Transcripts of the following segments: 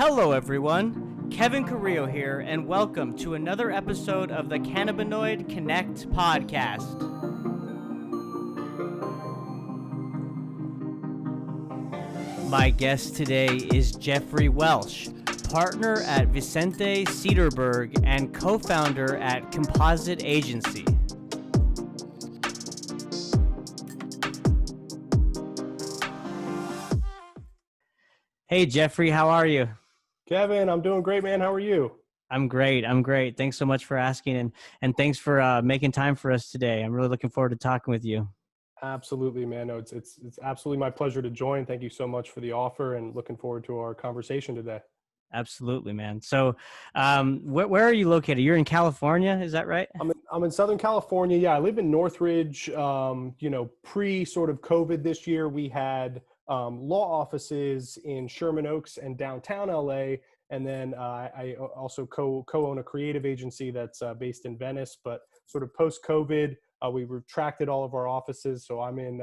Hello, everyone. Kevin Carrillo here, and welcome to another episode of the Cannabinoid Connect podcast. My guest today is Jeffrey Welsh, partner at Vicente Sederberg and co-founder at Composite Agency. Hey, Jeffrey, how are you? Kevin, I'm doing great, man. How are you? I'm great. Thanks so much for asking, and thanks for making time for us today. I'm really looking forward to talking with you. Absolutely, man. No, it's absolutely my pleasure to join. Thank you so much for the offer, and looking forward to our conversation today. Absolutely, man. So, where are you located? You're in California, is that right? I'm in Southern California. Yeah, I live in Northridge. Pre sort of COVID this year, we had law offices in Sherman Oaks and downtown LA. And then I also co-own a creative agency that's based in Venice. But sort of post-COVID, we retracted all of our offices. So I'm in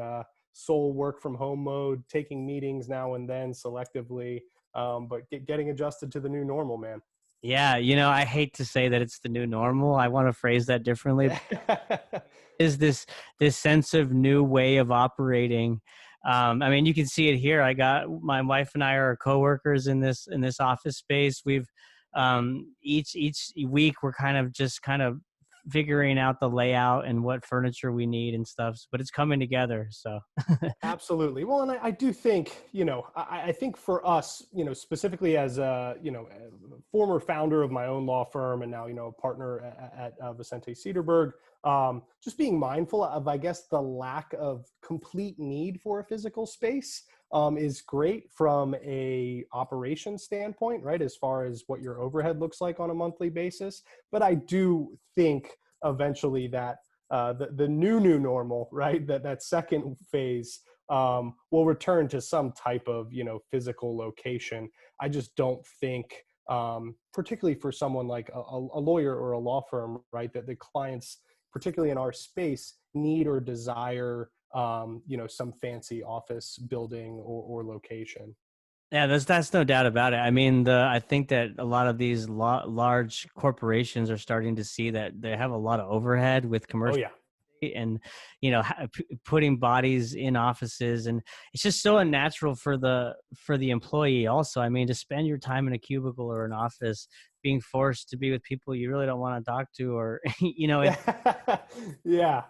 sole work from home mode, taking meetings now and then selectively, but getting adjusted to the new normal, man. Yeah, I hate to say that it's the new normal. I want to phrase that differently. Is this sense of new way of operating? I mean, you can see it here. My wife and I are coworkers in this office space. We've each week we're kind of figuring out the layout and what furniture we need and stuff, but it's coming together. So Absolutely. Well, and I do think, I think for us, specifically as a former founder of my own law firm and now, a partner at Vicente Sederberg, just being mindful of, I guess, the lack of complete need for a physical space is great from a operation standpoint, right? As far as what your overhead looks like on a monthly basis. But I do think eventually that the new normal, right? That second phase will return to some type of, physical location. I just don't think, particularly for someone like a lawyer or a law firm, right, that the clients, particularly in our space, need or desire, some fancy office building or location. yeah, that's no doubt about it. I mean, I think that a lot of these large corporations are starting to see that they have a lot of overhead with Oh commercial. yeah. And putting bodies in offices, and it's just so unnatural for the employee also. I mean, to spend your time in a cubicle or an office being forced to be with people you really don't want to talk to, or Yeah.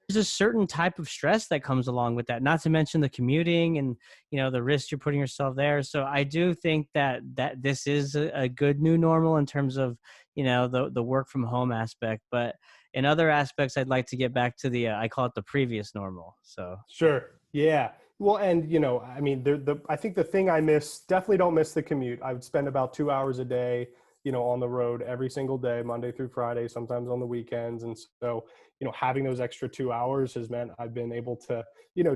there's a certain type of stress that comes along with that, not to mention the commuting and the risk you're putting yourself there. So I do think that this is a good new normal in terms of the work from home aspect, but in other aspects I'd like to get back to the I call it the previous normal. So Sure. Yeah. Well, and I mean, I think the thing I definitely don't miss the commute. I would spend about 2 hours a day, on the road every single day, Monday through Friday, sometimes on the weekends. And so, having those extra 2 hours has meant I've been able to,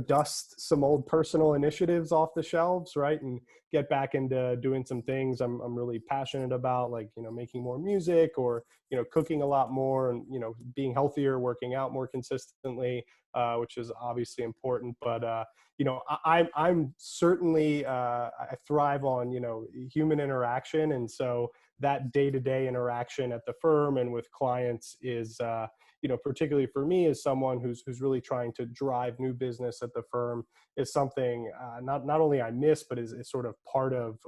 dust some old personal initiatives off the shelves, right? And get back into doing some things I'm really passionate about, like, making more music or, cooking a lot more and, being healthier, working out more consistently, which is obviously important. But, I'm certainly, I thrive on, human interaction. And so that day-to-day interaction at the firm and with clients is, particularly for me as someone who's really trying to drive new business at the firm, is something not only I miss, but is sort of part of,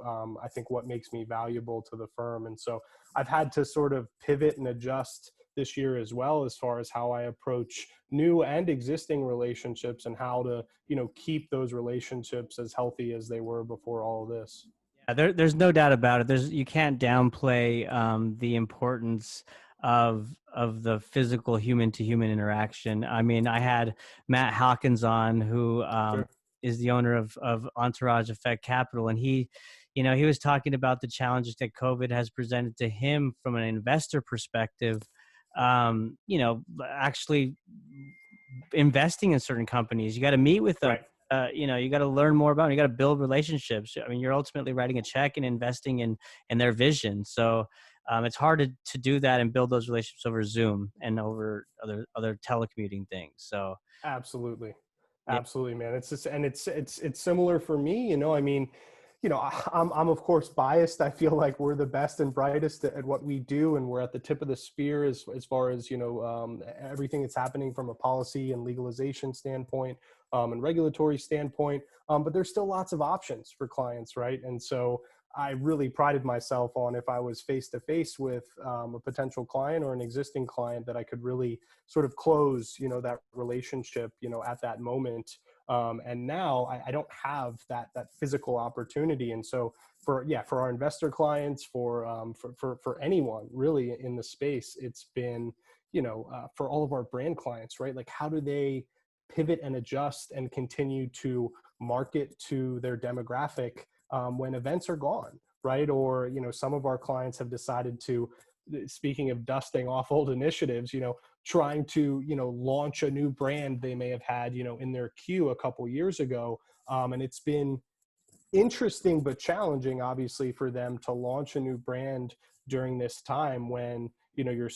I think, what makes me valuable to the firm. And so I've had to sort of pivot and adjust this year as well, as far as how I approach new and existing relationships and how to, keep those relationships as healthy as they were before all of this. yeah, there's no doubt about it. You can't downplay the importance of the physical human to human interaction. I mean, I had Matt Hawkins on, who Sure. is the owner of Entourage Effect Capital, and he was talking about the challenges that COVID has presented to him from an investor perspective. Actually investing in certain companies, you got to meet with them. Right. You got to learn more about them. You got to build relationships. I mean, you're ultimately writing a check and investing in their vision. So it's hard to do that and build those relationships over Zoom and over other telecommuting things. So Absolutely. yeah, Absolutely, man. It's just, and it's similar for me, I mean, I'm of course biased. I feel like we're the best and brightest at what we do, and we're at the tip of the spear as far as everything that's happening from a policy and legalization standpoint, and regulatory standpoint. But there's still lots of options for clients, right? And so I really prided myself on, if I was face to face with a potential client or an existing client, that I could really sort of close that relationship at that moment. And now I don't have that physical opportunity. And so for our investor clients, for anyone really in the space, it's been, for all of our brand clients, right? Like, how do they pivot and adjust and continue to market to their demographic when events are gone, right? Or, some of our clients have decided to, speaking of dusting off old initiatives, trying to launch a new brand they may have had in their queue a couple years ago, and it's been interesting but challenging, obviously, for them to launch a new brand during this time when your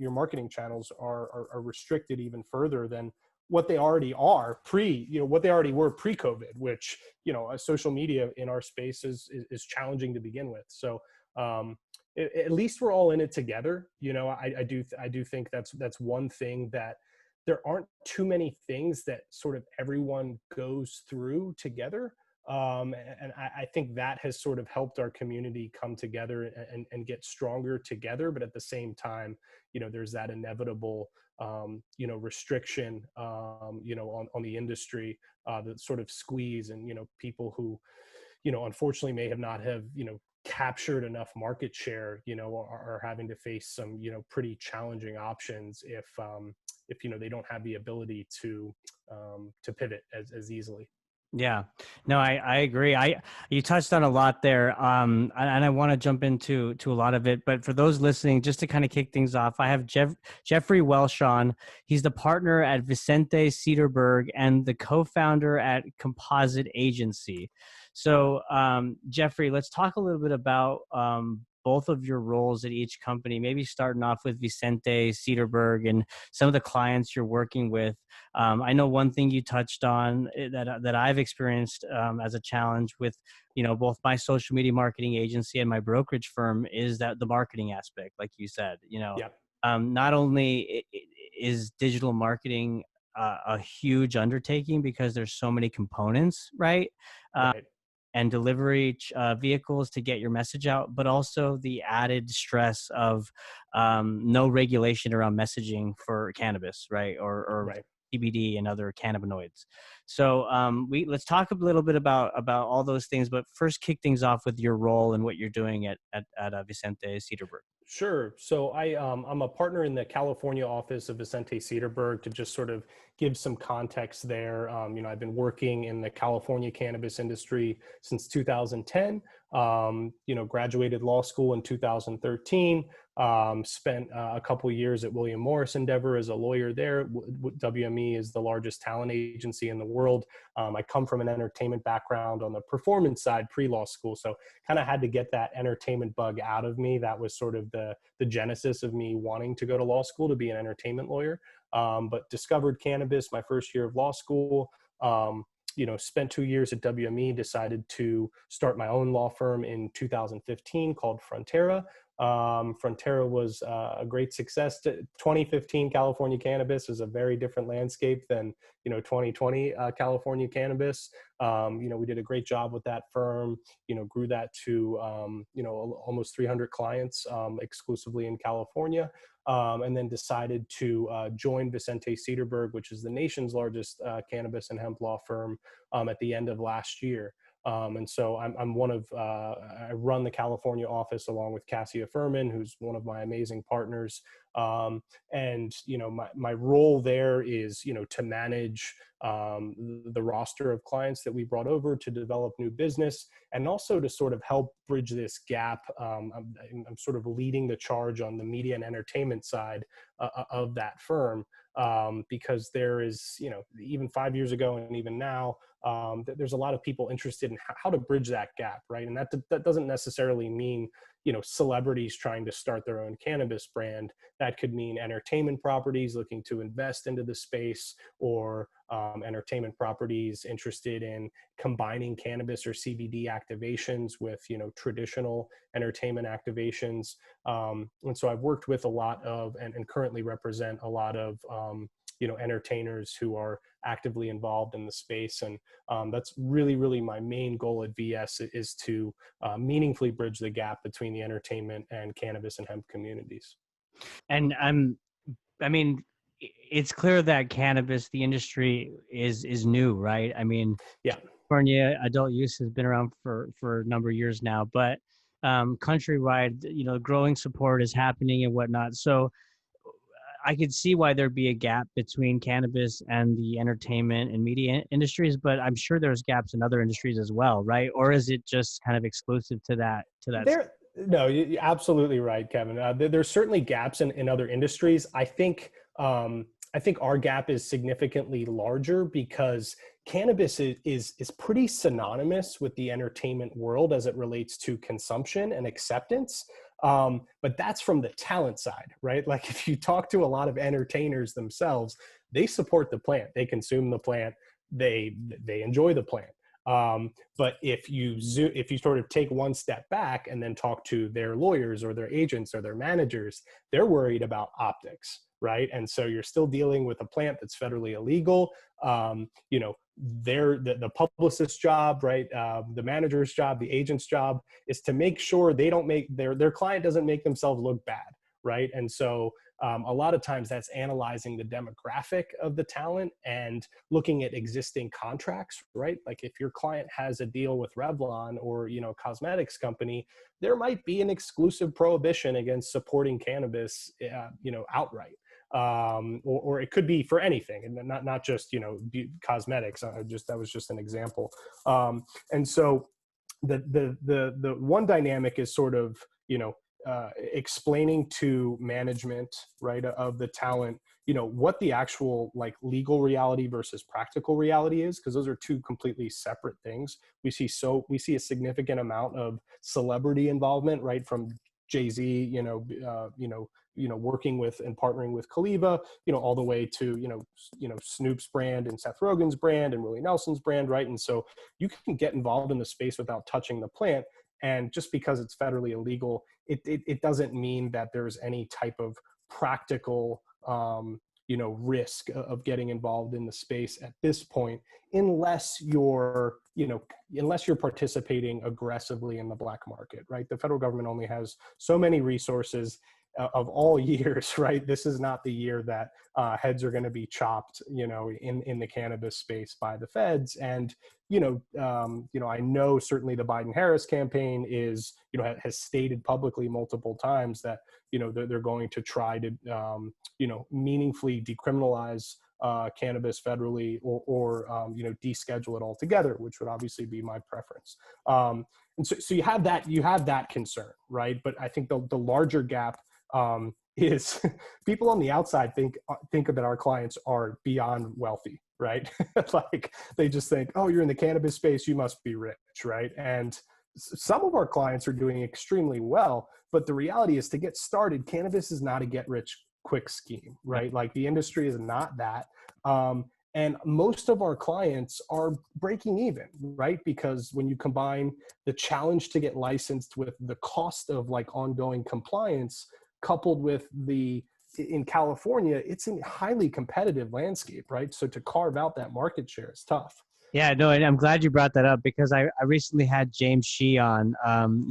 marketing channels are restricted even further than what they already are what they already were pre-COVID, which social media in our space is challenging to begin with. So at least we're all in it together. I do think that's one thing, that there aren't too many things that sort of everyone goes through together. And I think that has sort of helped our community come together and get stronger together. But at the same time, there's that inevitable, restriction, on the industry, that sort of squeeze, and, people who, unfortunately may have not have, captured enough market share, are having to face some, pretty challenging options if they don't have the ability to pivot as easily. Yeah, no, I agree. You touched on a lot there, and I want to jump into a lot of it. But for those listening, just to kind of kick things off, I have Jeffrey Welsh on. He's the partner at Vicente Sederberg and the co-founder at Composite Agency. So, Jeffrey, let's talk a little bit about both of your roles at each company. Maybe starting off with Vicente Sederberg and some of the clients you're working with. I know one thing you touched on that I've experienced as a challenge with, both my social media marketing agency and my brokerage firm is that the marketing aspect, like you said, Yeah. Not only is digital marketing a huge undertaking because there's so many components, right? Right. And delivery vehicles to get your message out, but also the added stress of no regulation around messaging for cannabis, right? Or Right. CBD and other cannabinoids. So let's talk a little bit about all those things, but first kick things off with your role and what you're doing at Vicente Sederberg. Sure. So I'm a partner in the California office of Vicente Sederberg. To just sort of give some context there, I've been working in the California cannabis industry since 2010. Graduated law school in 2013. Spent a couple years at William Morris Endeavor as a lawyer there. WME is the largest talent agency in the world. I come from an entertainment background on the performance side pre-law school, so kind of had to get that entertainment bug out of me. That was sort of the genesis of me wanting to go to law school, to be an entertainment lawyer. But discovered cannabis my first year of law school. Spent 2 years at WME, decided to start my own law firm in 2015 called Frontera. Frontera was a great success. 2015 California cannabis is a very different landscape than 2020 California cannabis. We did a great job with that firm. Grew that to almost 300 clients exclusively in California. And then decided to join Vicente Sederberg, which is the nation's largest cannabis and hemp law firm, at the end of last year. And so I'm I run the California office along with Cassia Furman, who's one of my amazing partners. And my role there is to manage the roster of clients that we brought over to develop new business, and also to sort of help bridge this gap. I'm sort of leading the charge on the media and entertainment side of that firm, because there is, even 5 years ago and even now, there's a lot of people interested in how to bridge that gap, right? And that doesn't necessarily mean, celebrities trying to start their own cannabis brand. That could mean entertainment properties looking to invest into the space, or entertainment properties interested in combining cannabis or CBD activations with, traditional entertainment activations. And so I've worked with a lot of, and currently represent a lot of, entertainers who are actively involved in the space. And that's really, really my main goal at VS, is to meaningfully bridge the gap between the entertainment and cannabis and hemp communities. And I mean, it's clear that cannabis, the industry is new, right? I mean, Yeah. California adult use has been around for a number of years now, but countrywide, growing support is happening and whatnot. So I could see why there'd be a gap between cannabis and the entertainment and media industries, but I'm sure there's gaps in other industries as well, right? Or is it just kind of exclusive to that? No, you're absolutely right, Kevin. There's certainly gaps in other industries. I think our gap is significantly larger because cannabis is pretty synonymous with the entertainment world as it relates to consumption and acceptance. But that's from the talent side, right? Like, if you talk to a lot of entertainers themselves, they support the plant, they consume the plant, they enjoy the plant. But if you sort of take one step back and then talk to their lawyers or their agents or their managers, they're worried about optics, right? And so you're still dealing with a plant that's federally illegal. The publicist's job, right? The manager's job, the agent's job, is to make sure they don't make their client doesn't make themselves look bad, right? And so a lot of times that's analyzing the demographic of the talent and looking at existing contracts, right? Like, if your client has a deal with Revlon or, cosmetics company, there might be an exclusive prohibition against supporting cannabis, outright. Or it could be for anything, and not just, cosmetics. That was just an example. And so the one dynamic is sort of, explaining to management, right, of the talent, what the actual like legal reality versus practical reality is, because those are two completely separate things. We see a significant amount of celebrity involvement, right, from Jay-Z, working with and partnering with Kaliva, all the way to, Snoop's brand and Seth Rogen's brand and Willie Nelson's brand, right? And so you can get involved in the space without touching the plant. And just because it's federally illegal, it doesn't mean that there's any type of practical, risk of getting involved in the space at this point, unless you're participating aggressively in the black market, right? The federal government only has so many resources of all years, right? This is not the year that heads are going to be chopped, in the cannabis space by the feds. And I know certainly the Biden-Harris campaign has stated publicly multiple times that they're going to try to meaningfully decriminalize cannabis federally, or deschedule it altogether, which would obviously be my preference. And so you have that concern, right? But I think the larger gap is people on the outside think that our clients are beyond wealthy, right? Like, they just think, oh, you're in the cannabis space, you must be rich, right? And some of our clients are doing extremely well, but the reality is, to get started, cannabis is not a get rich quick scheme, right? Like, the industry is not that. And most of our clients are breaking even, right? Because when you combine the challenge to get licensed with the cost of like ongoing compliance, coupled with in California, it's a highly competitive landscape, right? So to carve out that market share is tough. Yeah, no, and I'm glad you brought that up, because I recently had James Shee on.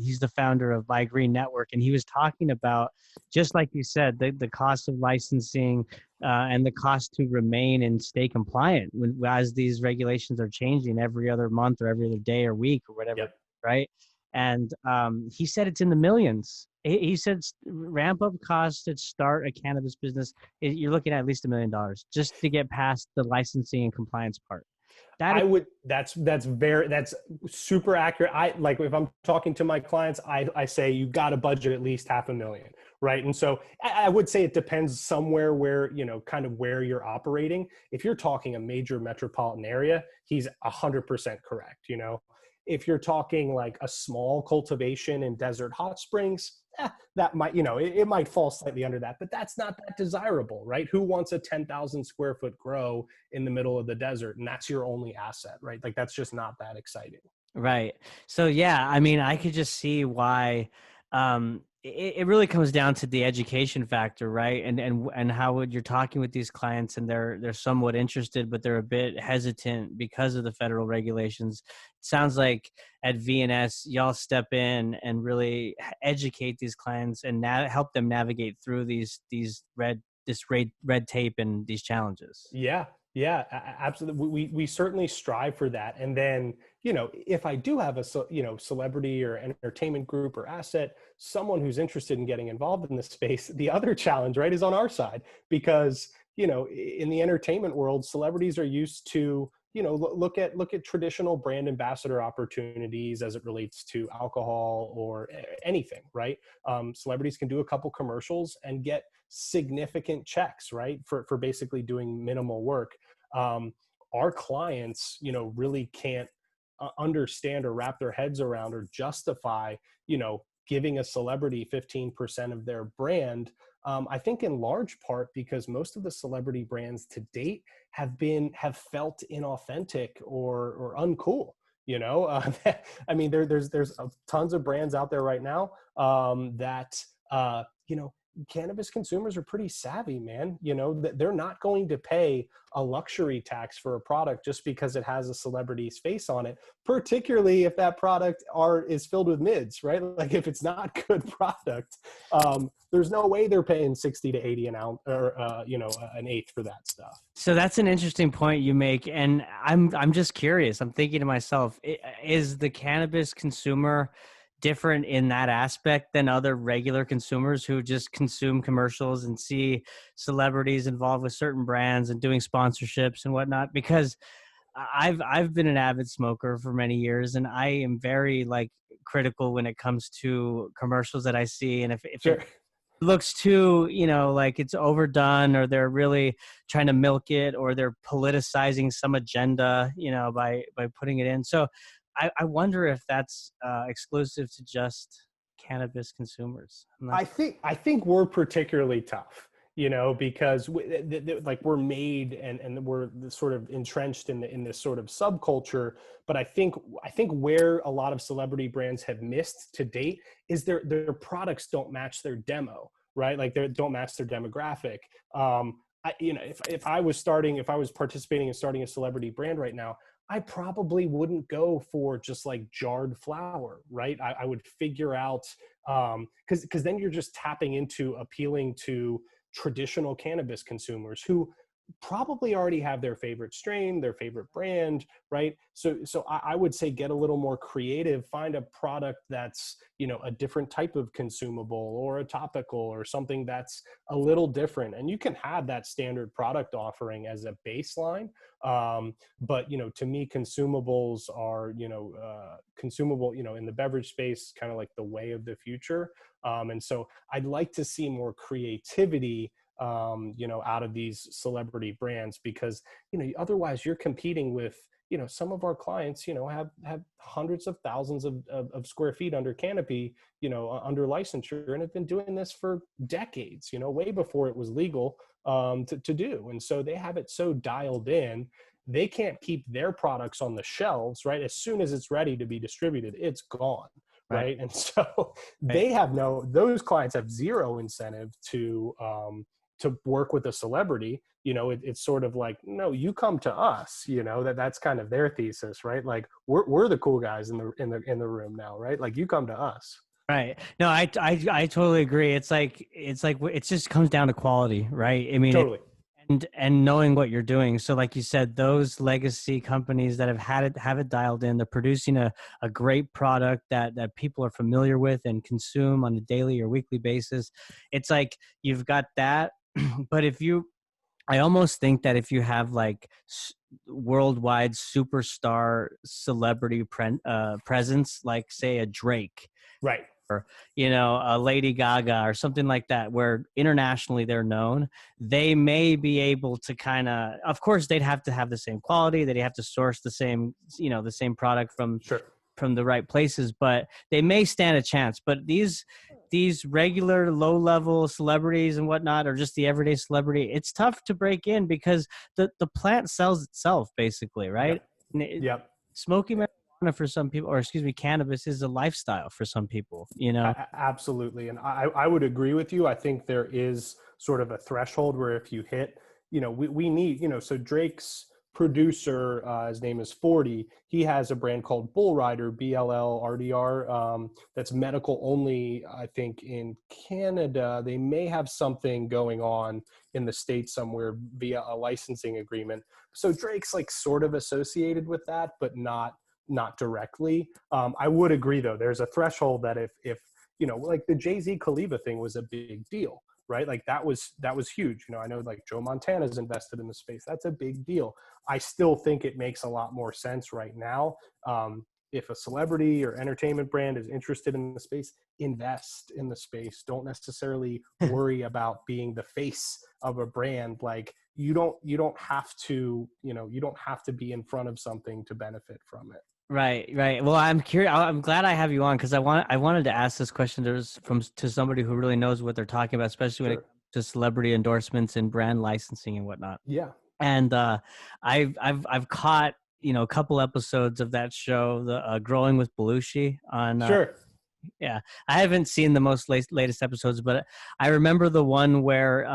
He's the founder of Buy Green Network, and he was talking about, just like you said, the cost of licensing and the cost to remain and stay compliant as these regulations are changing every other month or every other day or week or whatever, Yep. right? And he said it's in the millions. He said ramp up costs to start a cannabis business, you're looking at least $1 million just to get past the licensing and compliance part. That is, That's super accurate. If I'm talking to my clients, I say you got to budget at least $500,000, right? And so I would say it depends somewhere where, kind of where you're operating. If you're talking a major metropolitan area, he's 100% correct. If you're talking like a small cultivation in desert hot springs, that might, it might fall slightly under that, but that's not that desirable, right? Who wants a 10,000 square foot grow in the middle of the desert and that's your only asset, right? Like that's just not that exciting. right. So yeah, I mean, I could just see why it really comes down to the education factor, right? And how you're talking with these clients and they're somewhat interested, but they're a bit hesitant because of the federal regulations. It sounds like at VNS, y'all step in and really educate these clients and help them navigate through this red tape and these challenges. Yeah, yeah, absolutely. We certainly strive for that. And then, if I do have a celebrity or entertainment group or asset, someone who's interested in getting involved in this space, the other challenge, right, is on our side because, in the entertainment world, celebrities are used to, look at traditional brand ambassador opportunities as it relates to alcohol or anything, right? Celebrities can do a couple commercials and get significant checks, right, for basically doing minimal work. Our clients, really can't understand or wrap their heads around or justify, giving a celebrity 15% of their brand. I think in large part because most of the celebrity brands to date have felt inauthentic or uncool. I mean, there's tons of brands out there right now that cannabis consumers are pretty savvy, man. They're not going to pay a luxury tax for a product just because it has a celebrity's face on it, particularly if that product is filled with mids, right? Like if it's not good product, there's no way they're paying 60 to 80 an ounce or an eighth for that stuff. So that's an interesting point you make, and I'm just curious. I'm thinking to myself, is the cannabis consumer different in that aspect than other regular consumers who just consume commercials and see celebrities involved with certain brands and doing sponsorships and whatnot? Because I've been an avid smoker for many years, and I am very critical when it comes to commercials that I see, and if Sure. it looks too, like it's overdone or they're really trying to milk it or they're politicizing some agenda, by putting it in. So I wonder if that's exclusive to just cannabis consumers. I think we're particularly tough, because we're made and we're sort of entrenched in this sort of subculture. But I think where a lot of celebrity brands have missed to date is their products don't match their demo, right? Like they don't match their demographic. If I was participating in starting a celebrity brand right now, I probably wouldn't go for just like jarred flower, right? I would figure out, because then you're just tapping into appealing to traditional cannabis consumers who probably already have their favorite strain, their favorite brand, right? So I would say get a little more creative, find a product that's, a different type of consumable or a topical or something that's a little different. And you can have that standard product offering as a baseline. But, to me, consumables are, consumable, in the beverage space, kind of like the way of the future. And so I'd like to see more creativity out of these celebrity brands because, otherwise you're competing with, some of our clients, have hundreds of thousands of square feet under canopy, under licensure and have been doing this for decades, way before it was legal to do. And so they have it so dialed in, they can't keep their products on the shelves, right? As soon as it's ready to be distributed, it's gone. Right. And so those clients have zero incentive to work with a celebrity. It's sort of like, no, you come to us, that's kind of their thesis, right? Like we're the cool guys in the room now, right? Like you come to us. Right. No, I totally agree. It's like it just comes down to quality, right? I mean, Totally. and knowing what you're doing. So like you said, those legacy companies that have it dialed in, they're producing a great product that people are familiar with and consume on a daily or weekly basis. It's like you've got that, but I almost think that if you have worldwide superstar celebrity presence, like say a Drake, Right. or a Lady Gaga or something like that, where internationally they're known, they may be able to of course they'd have to have the same quality, they'd have to source the same the same product Sure. from the right places, but they may stand a chance. But these regular low level celebrities and whatnot, or just the everyday celebrity, it's tough to break in because the plant sells itself basically, right? Yep. And Yep. smoking marijuana for some people, or excuse me, cannabis is a lifestyle for some people, Absolutely. And I would agree with you. I think there is sort of a threshold where if you hit, we need, so Drake's producer, his name is 40. He has a brand called Bull Rider, BLLRDR, that's medical only, I think, in Canada. They may have something going on in the States somewhere via a licensing agreement. So Drake's like sort of associated with that, but not directly. I would agree though. There's a threshold that if like the Jay-Z Khalifa thing was a big deal, right? Like that was huge. I know like Joe Montana's invested in the space. That's a big deal. I still think it makes a lot more sense right now. If a celebrity or entertainment brand is interested in the space, invest in the space. Don't necessarily worry about being the face of a brand. Like you don't have to, you don't have to be in front of something to benefit from it. Right. Well, I'm curious. I'm glad I have you on because I wanted to ask this question to somebody who really knows what they're talking about, especially when it Sure. comes to celebrity endorsements and brand licensing and whatnot. Yeah. And I've caught a couple episodes of that show, the Growing with Belushi on. Sure. Yeah, I haven't seen the latest episodes, but I remember the one where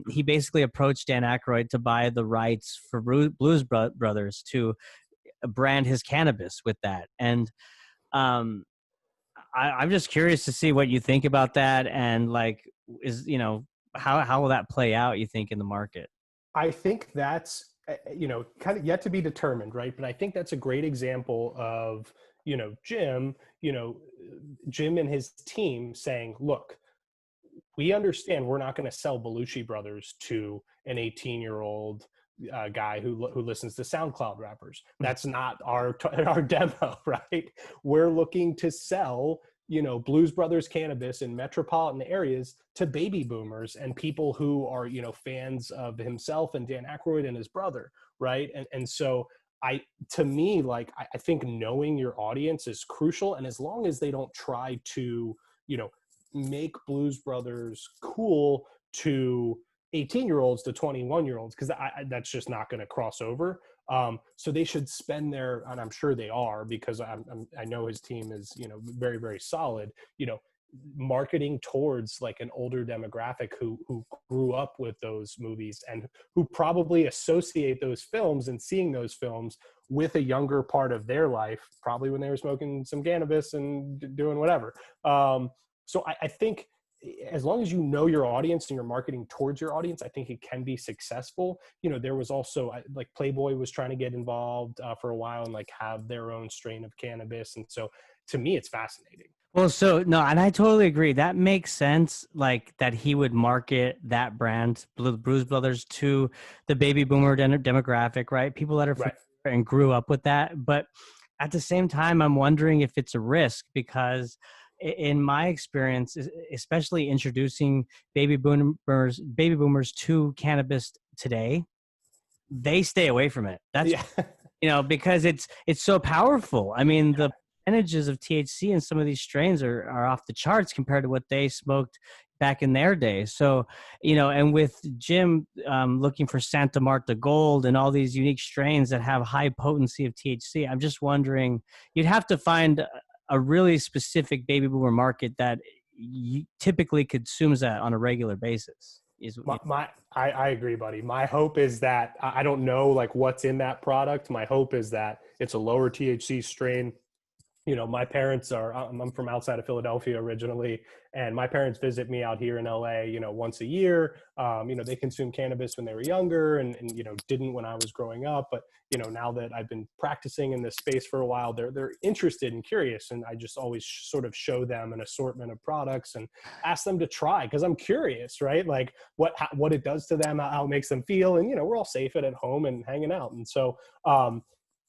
he basically approached Dan Aykroyd to buy the rights for Blues Brothers to brand his cannabis with that. And I'm just curious to see what you think about that, and like, how will that play out, you think, in the market? I think that's, kind of yet to be determined, right? But I think that's a great example of, Jim, Jim and his team saying, look, we understand we're not going to sell Belushi Brothers to an 18-year-old guy who listens to SoundCloud rappers. That's not our demo, right? We're looking to sell, Blues Brothers cannabis in metropolitan areas to baby boomers and people who are, fans of himself and Dan Aykroyd and his brother, right? And so to me, like, I think knowing your audience is crucial. And as long as they don't try to, make Blues Brothers cool to 18-year-olds to 21-year-olds, because that's just not going to cross over. So they should spend and I'm sure they are, because I know his team is, very, very solid, marketing towards like an older demographic who grew up with those movies and who probably associate those films and seeing those films with a younger part of their life, probably when they were smoking some cannabis and doing whatever. So I think as long as you know your audience and you're marketing towards your audience, I think it can be successful. There was also like Playboy was trying to get involved for a while and like have their own strain of cannabis. And so to me, it's fascinating. Well, so no, and I totally agree. That makes sense, like that he would market that brand, Blues Brothers, to the baby boomer demographic, right? People that are Right. familiar and grew up with that. But at the same time, I'm wondering if it's a risk, because in my experience, especially introducing baby boomers to cannabis today, they stay away from it. That's because it's so powerful. I mean, the percentages of THC in some of these strains are off the charts compared to what they smoked back in their day. So, and with Jim looking for Santa Marta Gold and all these unique strains that have high potency of THC, I'm just wondering, you'd have to find a really specific baby boomer market that typically consumes that on a regular basis. I agree, buddy. My hope is that I don't know like what's in that product. My hope is that it's a lower THC strain, my parents are, I'm from outside of Philadelphia originally, and my parents visit me out here in LA, once a year. They consumed cannabis when they were younger and didn't when I was growing up. But, now that I've been practicing in this space for a while, they're interested and curious. And I just always sort of show them an assortment of products and ask them to try, because I'm curious, right? Like what it does to them, how it makes them feel. And, we're all safe at home and hanging out. And so,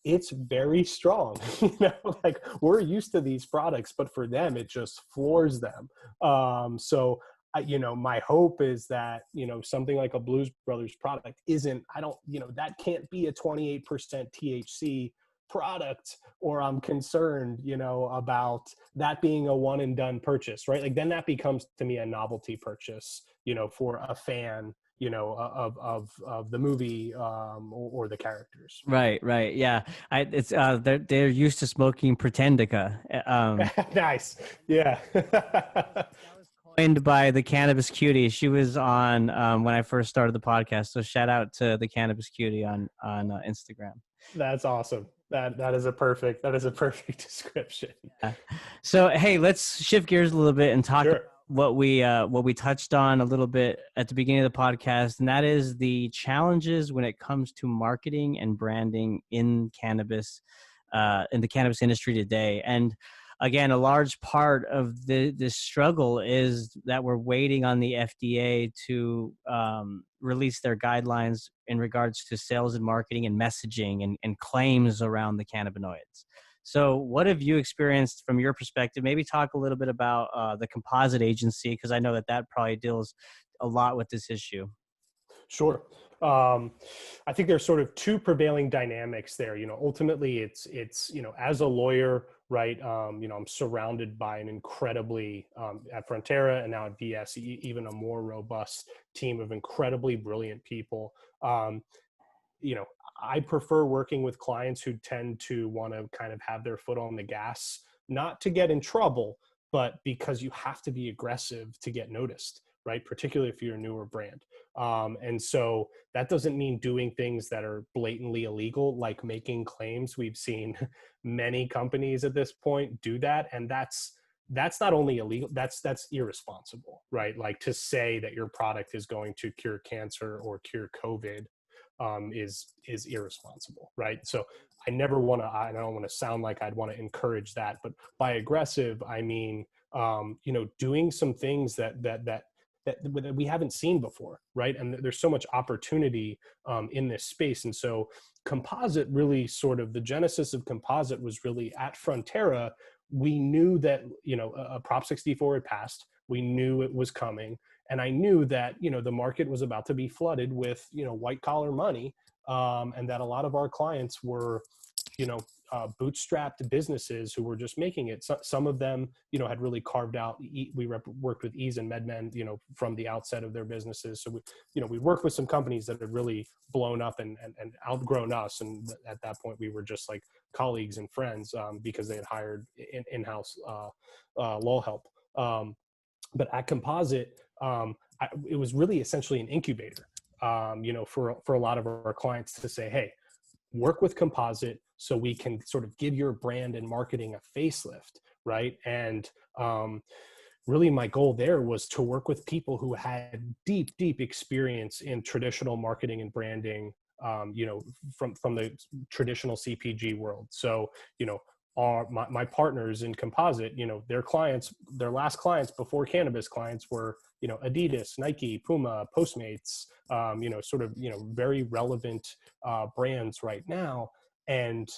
it's very strong. Like we're used to these products, but for them, it just floors them. My hope is that, something like a Blues Brothers product that can't be a 28% THC product, or I'm concerned, about that being a one and done purchase, right? Like then that becomes to me a novelty purchase, for a fan, of the movie, or the characters. Right. Yeah. They're used to smoking Pretendica. Nice. Yeah. Coined by the Cannabis Cutie. She was on when I first started the podcast. So shout out to the Cannabis Cutie on Instagram. That's awesome. That is a perfect description. Yeah. So hey, let's shift gears a little bit and talk Sure. about what we touched on a little bit at the beginning of the podcast, and that is the challenges when it comes to marketing and branding in cannabis, in the cannabis industry today. And again, a large part of this struggle is that we're waiting on the FDA to release their guidelines in regards to sales and marketing and messaging and claims around the cannabinoids. So what have you experienced from your perspective? Maybe talk a little bit about the Composite Agency, because I know that probably deals a lot with this issue. Sure. I think there's sort of two prevailing dynamics there. Ultimately it's, as a lawyer, right. I'm surrounded by an incredibly, at Frontera and now at VS, even a more robust team of incredibly brilliant people. I prefer working with clients who tend to want to kind of have their foot on the gas, not to get in trouble, but because you have to be aggressive to get noticed, right? Particularly if you're a newer brand. And so that doesn't mean doing things that are blatantly illegal, like making claims. We've seen many companies at this point do that. And that's not only illegal, that's irresponsible, right? Like to say that your product is going to cure cancer or cure COVID is irresponsible, right? So I don't want to sound like I'd want to encourage that, but by aggressive, I mean, doing some things that we haven't seen before, right? And there's so much opportunity in this space. And so Composite really the genesis of Composite was really at Frontera. We knew that, a Prop 64 had passed. We knew it was coming. And I knew that, the market was about to be flooded with, white collar money, and that a lot of our clients were, bootstrapped businesses who were just making it. So, some of them, had really carved out. We worked with Ease and MedMen, from the outset of their businesses. So we worked with some companies that had really blown up and outgrown us. And at that point, we were just like colleagues and friends, because they had hired in-house law help. But at Composite, it was really essentially an incubator, for a lot of our clients to say, hey, work with Composite so we can sort of give your brand and marketing a facelift, right? And really my goal there was to work with people who had deep experience in traditional marketing and branding, from the traditional CPG world. So, my partners in Composite, their last clients before cannabis clients were, Adidas, Nike, Puma, Postmates, very relevant brands right now. And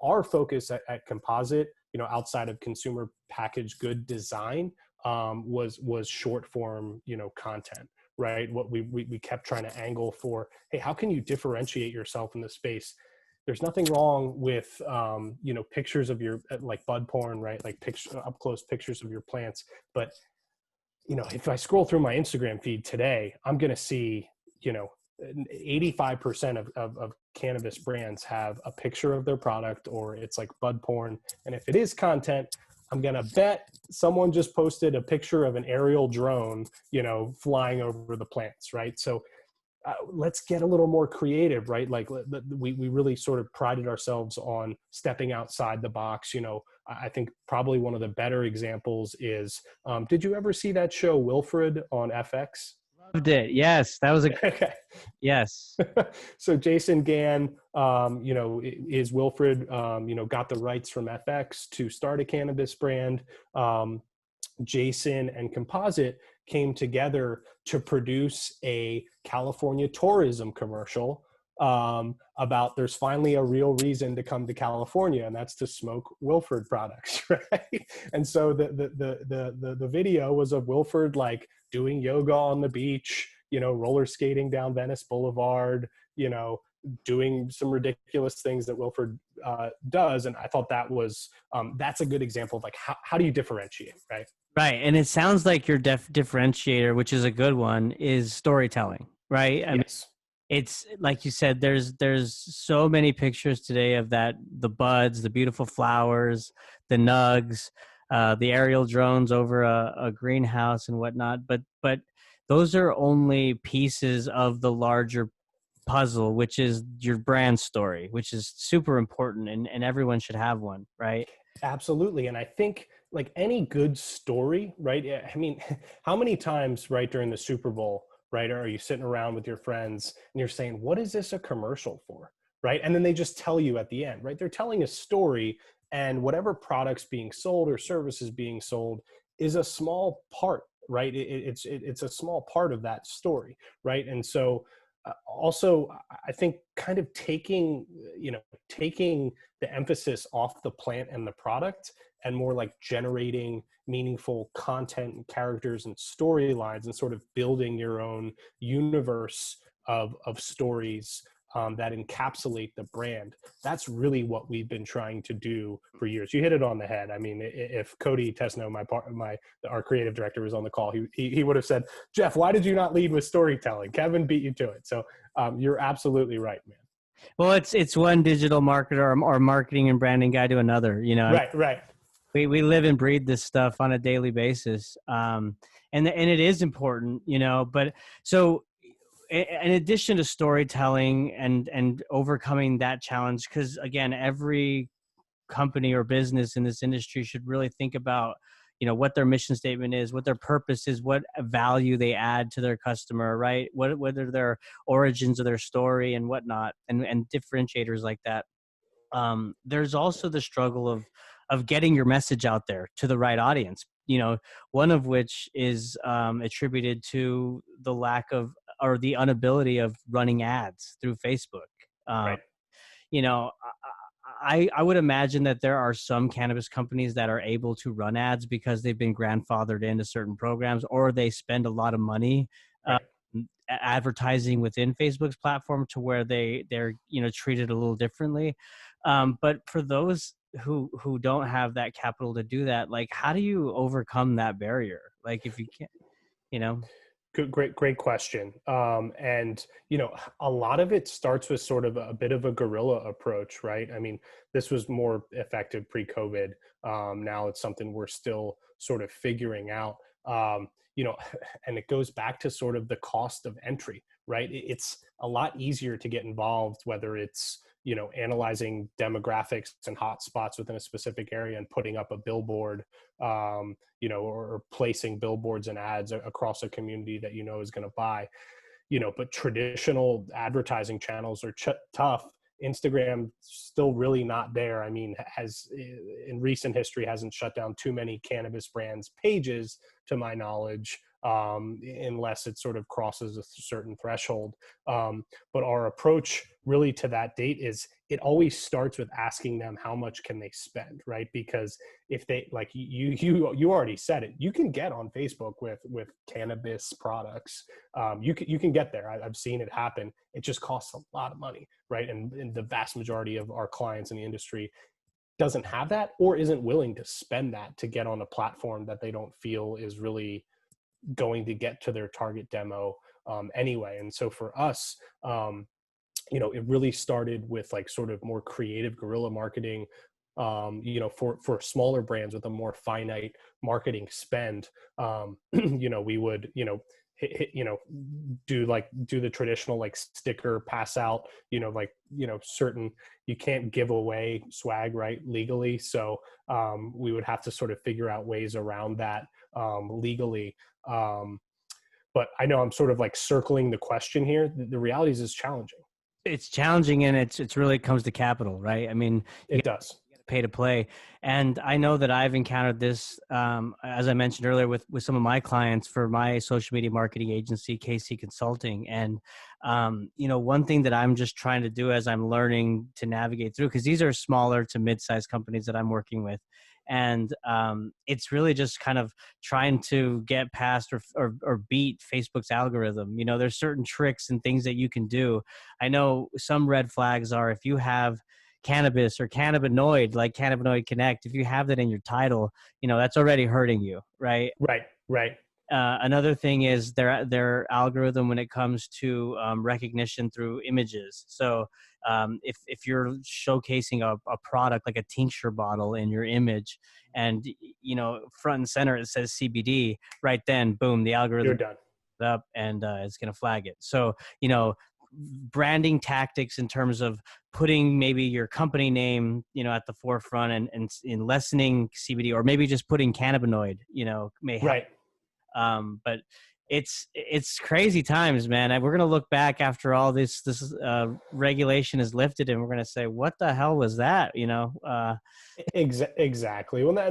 our focus at Composite, outside of consumer packaged good design, was short form, content, right? What we kept trying to angle for, hey, how can you differentiate yourself in the space? There's nothing wrong with, pictures of your, like bud porn, right? Like up close pictures of your plants. But, if I scroll through my Instagram feed today, I'm going to see, 85% of cannabis brands have a picture of their product, or it's like bud porn. And if it is content, I'm going to bet someone just posted a picture of an aerial drone, flying over the plants, right? So let's get a little more creative, right? Like we really sort of prided ourselves on stepping outside the box. I think probably one of the better examples is, did you ever see that show Wilfred on FX? Loved it. Yes, that was a Okay. yes. So Jason Gann, is Wilfred, got the rights from FX to start a cannabis brand. Jason and Composite came together to produce a California tourism commercial about there's finally a real reason to come to California, and that's to smoke Wilford products, right? And so the video was of Wilford like doing yoga on the beach, roller skating down Venice Boulevard, doing some ridiculous things that Wilford does. And I thought that was that's a good example of like how do you differentiate, right? Right. And it sounds like your differentiator, which is a good one, is storytelling, right? I mean, Yes. it's like you said, there's so many pictures today of that, the buds, the beautiful flowers, the nugs, the aerial drones over a greenhouse and whatnot. But those are only pieces of the larger puzzle, which is your brand story, which is super important, and everyone should have one, right? Absolutely. And I think like any good story, right? I mean, how many times, right, during the Super Bowl, right, are you sitting around with your friends and you're saying, what is this a commercial for? Right. And then they just tell you at the end, right? They're telling a story, and whatever products being sold or services being sold is a small part, right? It's a small part of that story, right? And so also, I think kind of taking the emphasis off the plant and the product, and more like generating meaningful content and characters and storylines, and sort of building your own universe of stories that encapsulate the brand. That's really what we've been trying to do for years. You hit it on the head. I mean, if Cody Tesno, our creative director, was on the call, he would have said, Jeff, why did you not lead with storytelling? Kevin beat you to it. So you're absolutely right, man. Well, it's one digital marketer or marketing and branding guy to another. Right. We live and breathe this stuff on a daily basis, and it is important, But so, in addition to storytelling and overcoming that challenge, because again, every company or business in this industry should really think about what their mission statement is, what their purpose is, what value they add to their customer, right? What are their origins of their story and whatnot, and differentiators like that. There's also the struggle of getting your message out there to the right audience, one of which is attributed to the lack of, or the inability of, running ads through Facebook. um, Right. you know I would imagine that there are some cannabis companies that are able to run ads because they've been grandfathered into certain programs, or they spend a lot of money Right. advertising within Facebook's platform, to where they're treated a little differently. But for those who don't have that capital to do that, like, how do you overcome that barrier? Like, if you can't, you know Good, great question. And a lot of it starts with sort of a bit of a guerrilla approach, right? I mean, this was more effective pre-COVID. Now it's something we're still sort of figuring out. And it goes back to sort of the cost of entry, right? It's a lot easier to get involved, whether it's analyzing demographics and hotspots within a specific area and putting up a billboard, or placing billboards and ads across a community that is going to buy. But traditional advertising channels are tough. Instagram still really not there. I mean, has in recent history hasn't shut down too many cannabis brands pages, to my knowledge, unless it sort of crosses a certain threshold. But our approach really to that date is, it always starts with asking them how much can they spend, right? Because if they, like you already said it, you can get on Facebook with cannabis products. You can get there. I've seen it happen. It just costs a lot of money, right? And the vast majority of our clients in the industry doesn't have that, or isn't willing to spend that to get on a platform that they don't feel is really going to get to their target demo anyway. And so for us, it really started with like sort of more creative guerrilla marketing, for smaller brands with a more finite marketing spend. We would, do the traditional like sticker pass out, certain, you can't give away swag, right, legally. So we would have to sort of figure out ways around that legally. But I know I'm sort of like circling the question here. The reality is it's challenging. It's challenging, and it's really comes to capital, right? I mean, It does. pay to play. And I know that I've encountered this, as I mentioned earlier, with some of my clients for my social media marketing agency, KC Consulting. And, one thing that I'm just trying to do as I'm learning to navigate through, because these are smaller to mid-sized companies that I'm working with. And it's really just kind of trying to get past or beat Facebook's algorithm. There's certain tricks and things that you can do. I know some red flags are if you have cannabis or cannabinoid, like Cannabinoid Connect, if you have that in your title, that's already hurting you, right? Right. Another thing is their algorithm when it comes to recognition through images. So if you're showcasing a product like a tincture bottle in your image, and front and center it says CBD, right then, boom, the algorithm You're done. up and it's going to flag it. So branding tactics in terms of putting maybe your company name at the forefront and in lessening CBD, or maybe just putting cannabinoid may help. Right. But it's crazy times, man. We're going to look back after all this regulation is lifted, and we're going to say, what the hell was that? Exactly. Well, I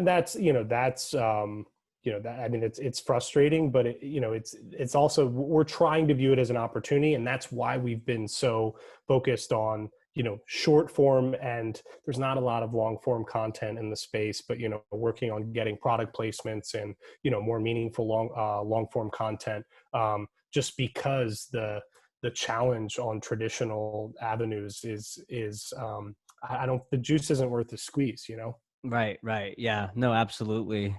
mean, it's frustrating, but it's also, we're trying to view it as an opportunity. And that's why we've been so focused on, short form, and there's not a lot of long form content in the space, but, working on getting product placements and, more meaningful long form content, just because the challenge on traditional avenues is the juice isn't worth the squeeze, Right. Yeah, no, absolutely.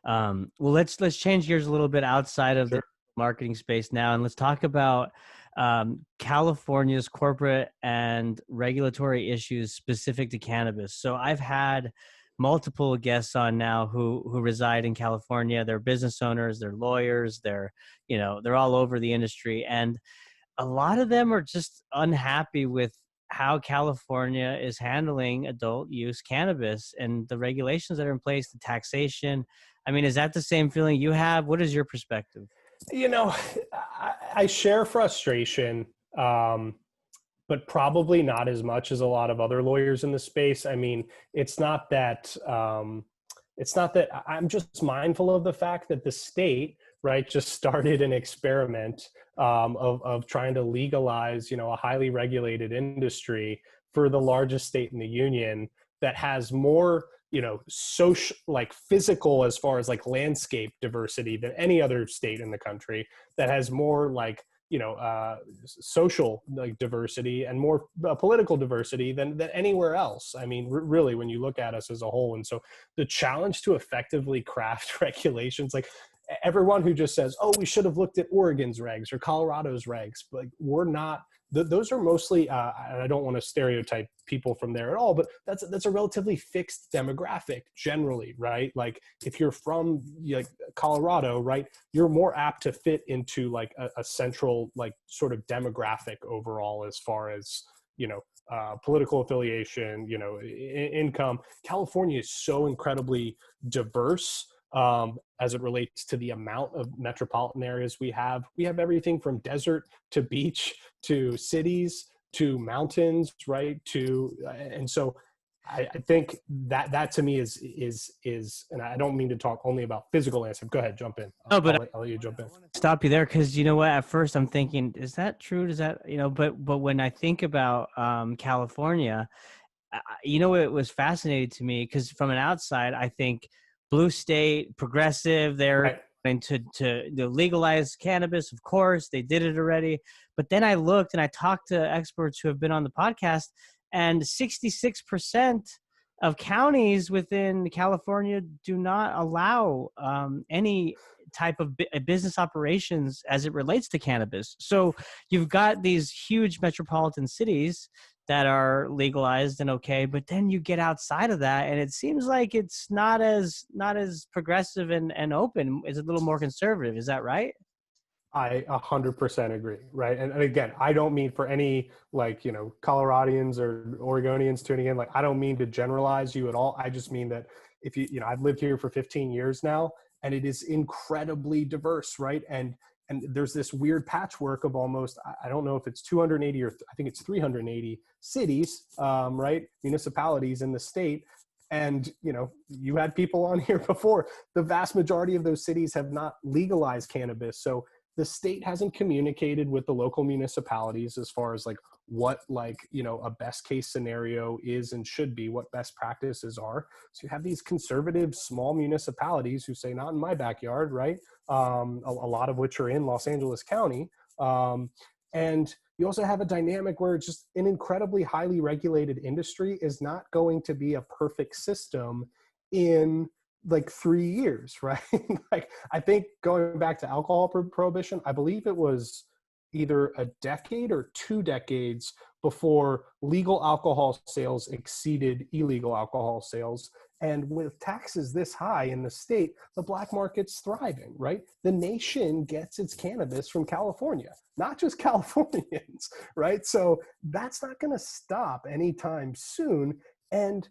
Well, let's change gears a little bit outside of Sure. the marketing space now, and let's talk about California's corporate and regulatory issues specific to cannabis. So I've had multiple guests on now who reside in California. They're business owners, they're lawyers, they're all over the industry, and a lot of them are just unhappy with how California is handling adult use cannabis and the regulations that are in place, the taxation. I mean, is that the same feeling you have? What is your perspective? I share frustration, but probably not as much as a lot of other lawyers in the space. I mean, it's not that I'm just mindful of the fact that the state, right, just started an experiment of trying to legalize, a highly regulated industry for the largest state in the union that has more, social, like physical, as far as like landscape diversity than any other state in the country, that has more like, social like diversity and more political diversity than anywhere else. I mean, really, when you look at us as a whole. And so the challenge to effectively craft regulations, like everyone who just says, oh, we should have looked at Oregon's regs or Colorado's regs, but like, we're not, those are mostly, and I don't want to stereotype people from there at all, but that's a relatively fixed demographic generally, right? Like if you're from like Colorado, right, you're more apt to fit into like a central, like sort of demographic overall, as far as, political affiliation, income. California is so incredibly diverse as it relates to the amount of metropolitan areas we have. We have everything from desert to beach to cities to mountains, right? And so I think that to me is, and I don't mean to talk only about physical landscape. Go ahead, jump in. No, but I'll let you jump in. Stop you there, because you know what? At first, I'm thinking, is that true? Does that But when I think about California, it was fascinating to me because from an outside, I think blue state, progressive. They're Right. going to legalize cannabis. Of course, they did it already. But then I looked and I talked to experts who have been on the podcast, and 66% of counties within California do not allow any type of business operations as it relates to cannabis. So you've got these huge metropolitan cities that are legalized and okay, but then you get outside of that and it seems like it's not as progressive and open. It's a little more conservative. Is that right? I 100% agree, right? And again, I don't mean for any like, Coloradians or Oregonians tuning in, like, I don't mean to generalize you at all. I just mean that if I've lived here for 15 years now, and it is incredibly diverse, right? And there's this weird patchwork of almost, I don't know if it's 280 or I think it's 380 cities, right? Municipalities in the state. And, you had people on here before. The vast majority of those cities have not legalized cannabis. So the state hasn't communicated with the local municipalities as far as like what a best case scenario is and should be, what best practices are. So you have these conservative small municipalities who say, not in my backyard, right? A lot of which are in Los Angeles County. And you also have a dynamic where just an incredibly highly regulated industry is not going to be a perfect system in like 3 years, right? Like, I think going back to alcohol prohibition, I believe it was either a decade or 2 decades before legal alcohol sales exceeded illegal alcohol sales. And with taxes this high in the state, the black market's thriving, right? The nation gets its cannabis from California, not just Californians, right? So that's not going to stop anytime soon. And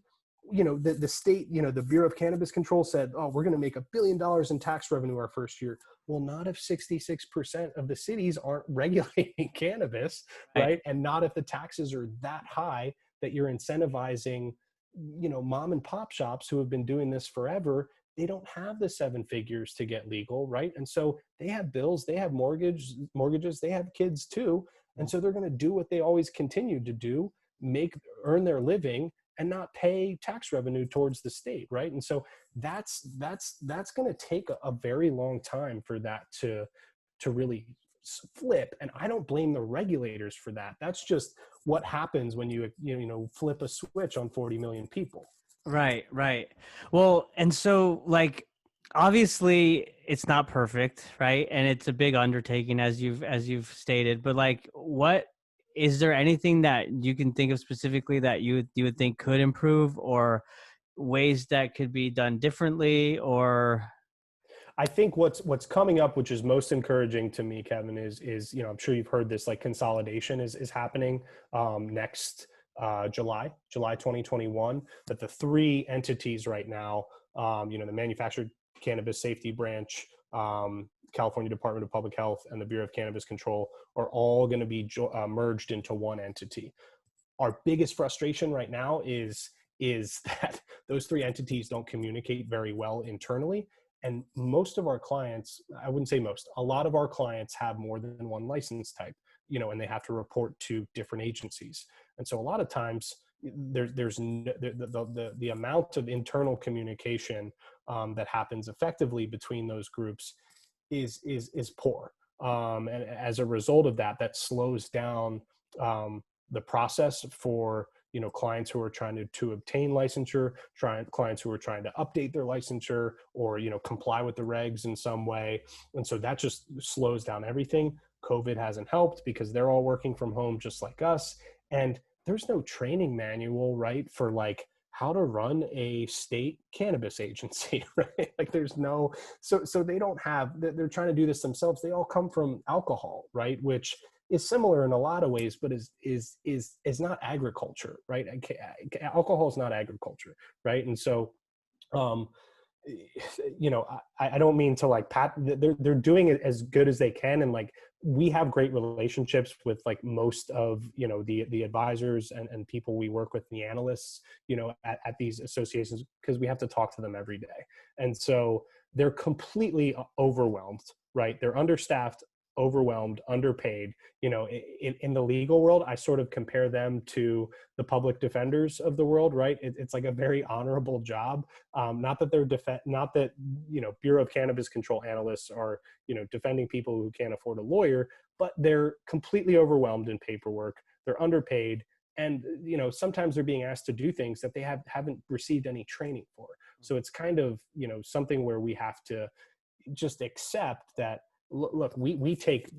the state, the Bureau of Cannabis Control said, oh, we're going to make $1 billion in tax revenue our first year. Well, not if 66% of the cities aren't regulating cannabis, right? And not if the taxes are that high that you're incentivizing, mom and pop shops who have been doing this forever. They don't have the 7 figures to get legal, right? And so they have bills, they have mortgages, they have kids too. And so they're going to do what they always continue to do, earn their living, and not pay tax revenue towards the state, right? And so that's going to take a very long time for that to really flip. And I don't blame the regulators for that. That's just what happens when you flip a switch on 40 million people. Right. Well, and so like, obviously it's not perfect, right? And it's a big undertaking as you've stated, but like, what is there anything that you can think of specifically that you would think could improve, or ways that could be done differently? Or I think what's coming up, which is most encouraging to me, Kevin, is I'm sure you've heard this, like, consolidation is happening next July 2021. That the 3 entities right now, the Manufactured Cannabis Safety Branch, California Department of Public Health, and the Bureau of Cannabis Control are all going to be merged into one entity. Our biggest frustration right now is that those 3 entities don't communicate very well internally. And most of our clients, I wouldn't say most, a lot of our clients have more than one license type, and they have to report to different agencies. And so a lot of times there's the amount of internal communication that happens effectively between those groups is poor. And as a result of that, that slows down the process for clients who are trying to obtain licensure, clients who are trying to update their licensure, or comply with the regs in some way. And so that just slows down everything. COVID hasn't helped because they're all working from home just like us. And there's no training manual, right, for like how to run a state cannabis agency, right? Like there's no, so they don't have, they're trying to do this themselves. They all come from alcohol, right? Which is similar in a lot of ways, but is not agriculture, right? Alcohol is not agriculture, right? And so, I don't mean to like pat. They're doing it as good as they can, and like we have great relationships with like most of the advisors and people we work with, the analysts, at these associations, because we have to talk to them every day, and so they're completely overwhelmed, right? They're understaffed, overwhelmed, underpaid. In the legal world, I sort of compare them to the public defenders of the world, right? It's like a very honorable job. Not that they're Bureau of Cannabis Control analysts are defending people who can't afford a lawyer, but they're completely overwhelmed in paperwork. They're underpaid, and sometimes they're being asked to do things that they haven't received any training for. So it's kind of something where we have to just accept that. Look, we take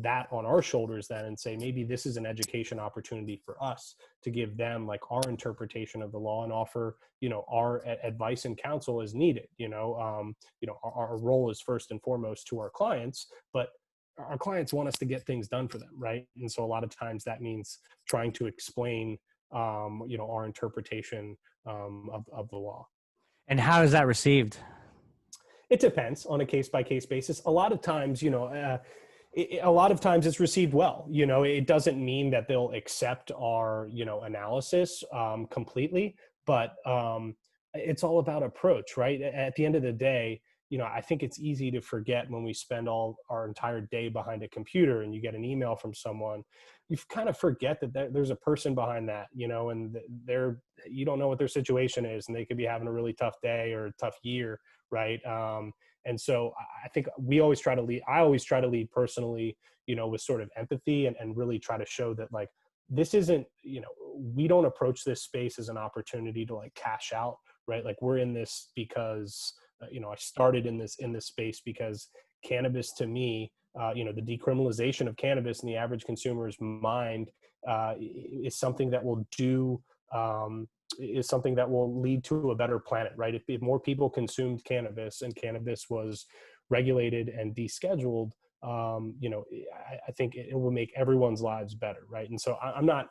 that on our shoulders then and say, maybe this is an education opportunity for us to give them like our interpretation of the law and offer, our advice and counsel as needed. Our role is first and foremost to our clients, but our clients want us to get things done for them, right? And so a lot of times that means trying to explain, our interpretation of the law. And how is that received? It depends on a case by case basis. A lot of times, a lot of times it's received well. It doesn't mean that they'll accept our, analysis completely, but it's all about approach, right? At the end of the day, I think it's easy to forget when we spend all our entire day behind a computer and you get an email from someone, you kind of forget that there's a person behind that, and you don't know what their situation is, and they could be having a really tough day or a tough year, right? And so I think I always try to lead personally, with sort of empathy and really try to show that, like, this isn't, we don't approach this space as an opportunity to like cash out, right? Like, we're in this because, I started in this space because cannabis, to me, the decriminalization of cannabis in the average consumer's mind is something that will is something that will lead to a better planet, right? If more people consumed cannabis and cannabis was regulated and descheduled, I think it will make everyone's lives better, right? And so I'm not,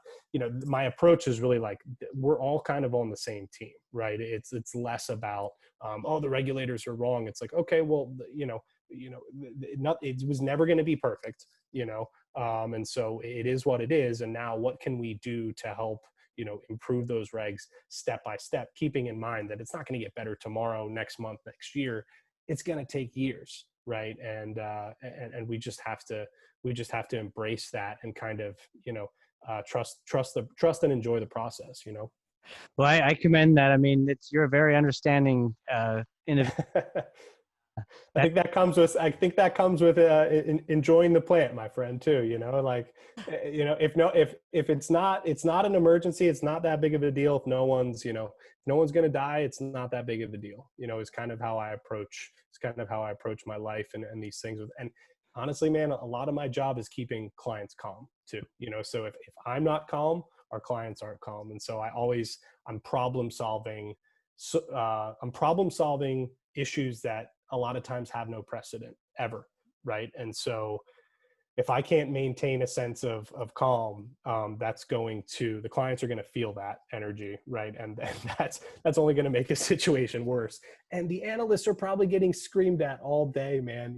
my approach is really like, we're all kind of on the same team, right? It's less about, the regulators are wrong. It's like, okay, well, it was never going to be perfect, and so it is what it is. And now what can we do to help, improve those regs step by step, keeping in mind that it's not going to get better tomorrow, next month, next year. It's going to take years, right? And we just have to embrace that and kind of, trust and enjoy the process, Well, I commend that. I mean, you're a very understanding, innovative. I think that comes with enjoying the plant, my friend, too. Like, if it's not an emergency, it's not that big of a deal. If no one's going to die, it's not that big of a deal. Is kind of how I approach. It's kind of how I approach my life and these things. And honestly, man, a lot of my job is keeping clients calm too. So if I'm not calm, our clients aren't calm. And so I'm problem solving. So I'm problem solving issues that a lot of times have no precedent ever, right? And so if I can't maintain a sense of calm, the clients are going to feel that energy, right? And that's only going to make the situation worse. And the analysts are probably getting screamed at all day, man.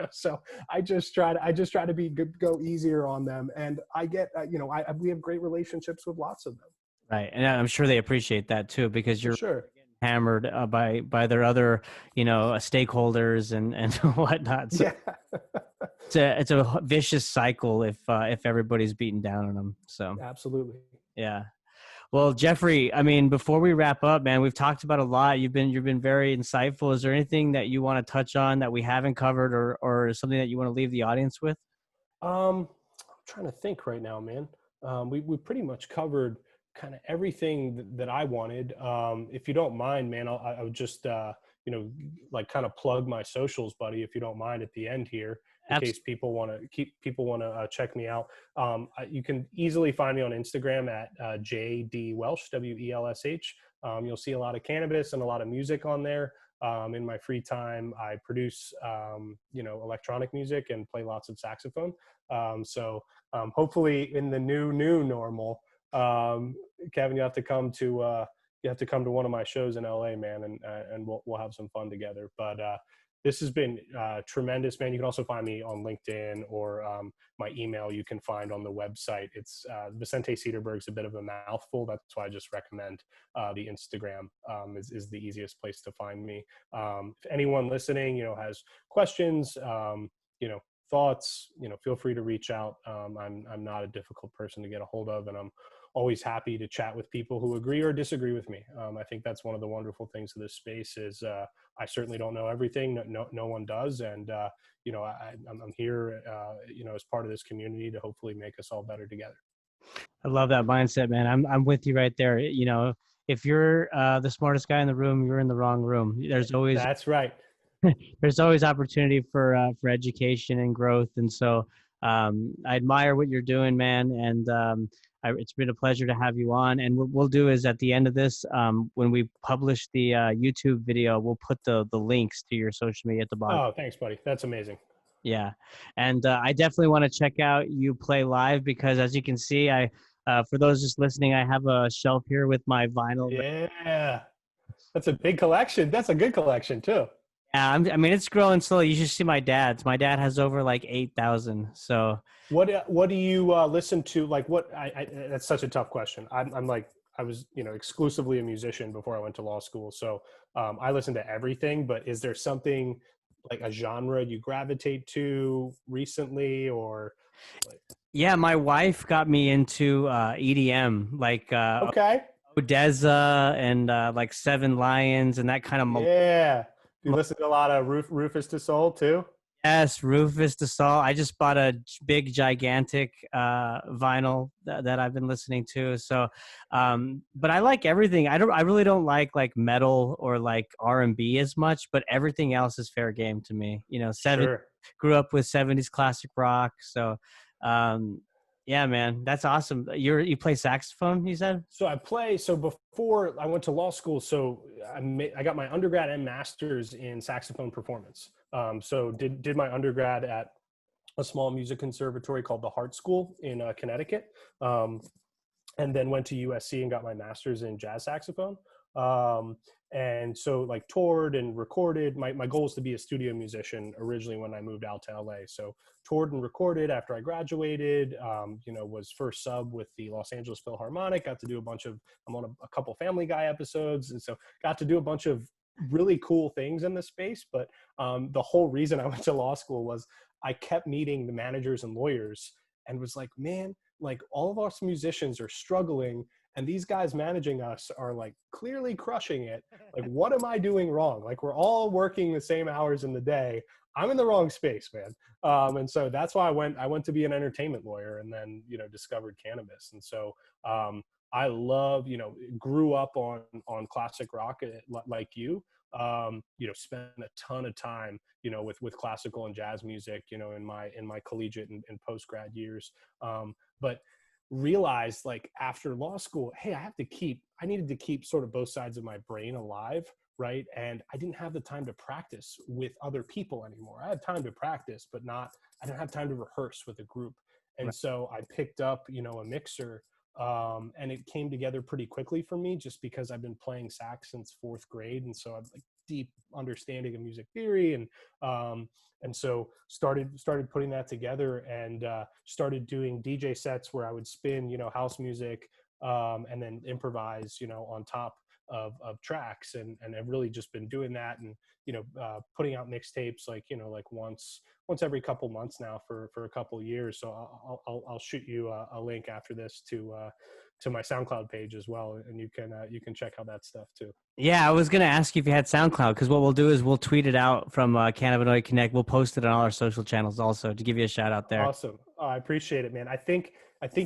So I just try to go easier on them, and I get, we have great relationships with lots of them. Right, and I'm sure they appreciate that too, because you're sure hammered by their other stakeholders and whatnot. So yeah. it's a vicious cycle if everybody's beaten down on them. So absolutely. Yeah. Well, Jeffrey, I mean, before we wrap up, man, we've talked about a lot. You've been very insightful. Is there anything that you want to touch on that we haven't covered, or something that you want to leave the audience with? I'm trying to think right now, man. We pretty much covered kind of everything that I wanted. If you don't mind, man, I would just, like kind of plug my socials, buddy, if you don't mind, at the end here, in case people want to check me out. You can easily find me on Instagram at JD Welsh, WELSH. You'll see a lot of cannabis and a lot of music on there. In my free time, I produce, electronic music and play lots of saxophone. So hopefully in the new normal, Kevin, you have to come to one of my shows in LA, man, and we'll have some fun together. But this has been tremendous, man. You can also find me on LinkedIn, or my email you can find on the website. It's Vicente Sederberg's a bit of a mouthful. That's why I just recommend the Instagram is the easiest place to find me. If anyone listening, has questions, thoughts, feel free to reach out. I'm not a difficult person to get a hold of, and I'm always happy to chat with people who agree or disagree with me. I think that's one of the wonderful things of this space is I certainly don't know everything. No one does. And, I'm here, as part of this community to hopefully make us all better together. I love that mindset, man. I'm with you right there. If you're the smartest guy in the room, you're in the wrong room. That's right. There's always opportunity for education and growth. And so I admire what you're doing, man. And it's been a pleasure to have you on. And what we'll do is at the end of this, when we publish the YouTube video, we'll put the links to your social media at the bottom. Oh, thanks, buddy. That's amazing. Yeah. And I definitely want to check out you play live because as you can see, for those just listening, I have a shelf here with my vinyl. Yeah, that's a big collection. That's a good collection too. Yeah, I mean, it's growing slowly. You should see my dad's. My dad has over like 8,000. So What do you listen to? Like, that's such a tough question. I'm like, I was, exclusively a musician before I went to law school, so I listen to everything. But is there something like a genre you gravitate to recently, or like? yeah, my wife got me into EDM, like Okay, Odessa and like Seven Lions and that kind of yeah. Do you listen to a lot of Rufus to Soul too? yes, Rufus the Salt. I just bought a big, gigantic vinyl that I've been listening to. So, but I like everything. I really don't like metal or like R&B as much, but everything else is fair game to me. Sure. Grew up with 70s classic rock. So, um, yeah, man, that's awesome. You play saxophone, you said? So before I went to law school, so I got my undergrad and master's in saxophone performance. So did my undergrad at a small music conservatory called the Hart School in Connecticut, and then went to USC and got my master's in jazz saxophone. Um, and so like toured and recorded. My goal was to be a studio musician originally when I moved out to LA. So toured and recorded after I graduated. Was first sub with the Los Angeles Philharmonic. Got to do I'm on a couple Family Guy episodes, and so got to do a bunch of really cool things in this space. But the whole reason I went to law school was I kept meeting the managers and lawyers and was like, man, like all of us musicians are struggling and these guys managing us are like clearly crushing it. Like, what am I doing wrong? Like, we're all working the same hours in the day. I'm in the wrong space, man. And so that's why I went to be an entertainment lawyer and then, discovered cannabis. And so I love, grew up on classic rock like you. Spent a ton of time, with classical and jazz music, in my collegiate and post grad years. But realized like after law school, hey, I needed to keep sort of both sides of my brain alive, right? And I didn't have the time to practice with other people anymore. I had time to practice, but I didn't have time to rehearse with a group. And Right. so I picked up, a mixer, and it came together pretty quickly for me just because I've been playing sax since fourth grade. And so I've like deep understanding of music theory and so started putting that together and started doing DJ sets where I would spin, house music and then improvise, on top of tracks. And I've really just been doing that and, putting out mixtapes like, like once every couple months now for a couple years. So I'll shoot you a link after this to my SoundCloud page as well. And you can check out that stuff too. Yeah, I was going to ask you if you had SoundCloud because what we'll do is we'll tweet it out from Cannabinoid Connect. We'll post it on all our social channels also to give you a shout out there. Awesome. I appreciate it, man. I think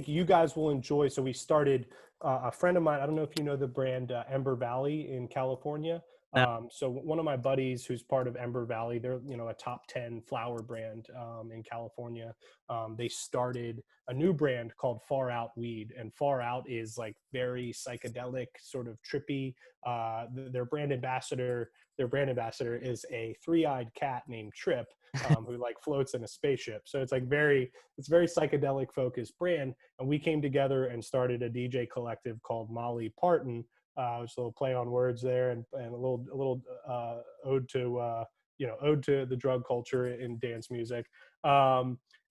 you guys will enjoy. So we started a friend of mine. I don't know if you know the brand Ember Valley in California. So one of my buddies who's part of Ember Valley, they're, a top 10 flower brand in California. They started a new brand called Far Out Weed, and Far Out is like very psychedelic, sort of trippy. Their brand ambassador is a three-eyed cat named Trip, who like floats in a spaceship. So it's very psychedelic focused brand. And we came together and started a DJ collective called Molly Parton, which is a little play on words there, and a little ode to the drug culture in dance music.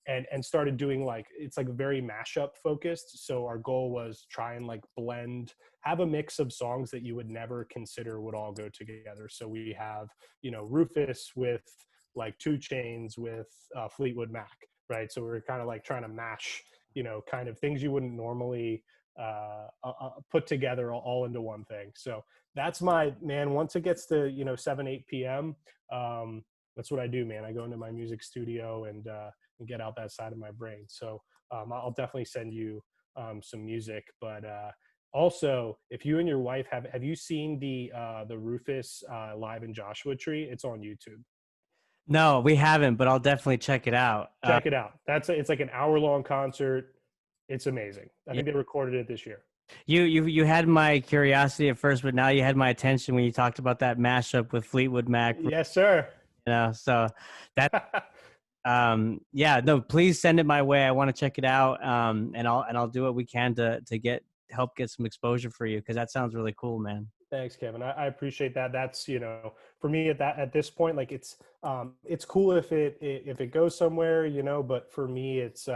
And started doing it's like very mashup focused. So our goal was try and like have a mix of songs that you would never consider would all go together. So we have, Rufus with like 2 Chainz with Fleetwood Mac, right? So we're kind of like trying to mash, kind of things you wouldn't normally put together all into one thing. So that's my, man, once it gets to, 7-8 p.m., that's what I do, man. I go into my music studio and get out that side of my brain. So I'll definitely send you some music. But also, if you and your wife have you seen the Rufus live in Joshua Tree? It's on YouTube. No, we haven't, but I'll definitely check it out. Check it out. It's like an hour-long concert. It's amazing. I Yeah. think they recorded it this year. You had my curiosity at first, but now you had my attention when you talked about that mashup with Fleetwood Mac. Yes, sir. So that Yeah, no, please send it my way. I want to check it out. And I'll do what we can to help get some exposure for you, because that sounds really cool, man. Thanks, Kevin. I appreciate that. That's, for me at this point, like it's cool if it goes somewhere, but for me, it's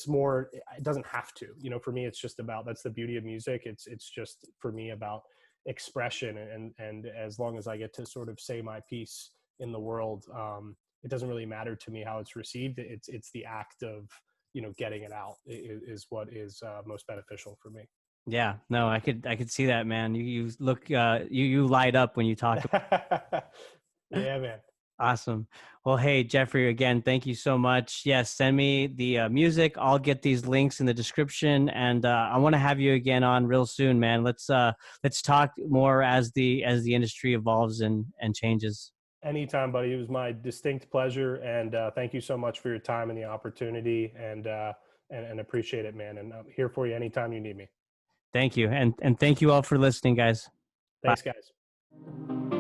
more, it doesn't have to, for me, it's just about, that's the beauty of music. It's just for me about expression. And as long as I get to sort of say my piece in the world, it doesn't really matter to me how it's received. It's the act of, getting it out is what is most beneficial for me. Yeah, no, I could see that, man. You look you light up when you talk. Yeah, man. Awesome. Well, hey, Jeffrey, again, thank you so much. Yes, send me the music. I'll get these links in the description, and I want to have you again on real soon, man. Let's talk more as the industry evolves and changes. Anytime, buddy. It was my distinct pleasure, and thank you so much for your time and the opportunity, and appreciate it, man. And I'm here for you anytime you need me. Thank you, and thank you all for listening, guys. Bye. Thanks, guys.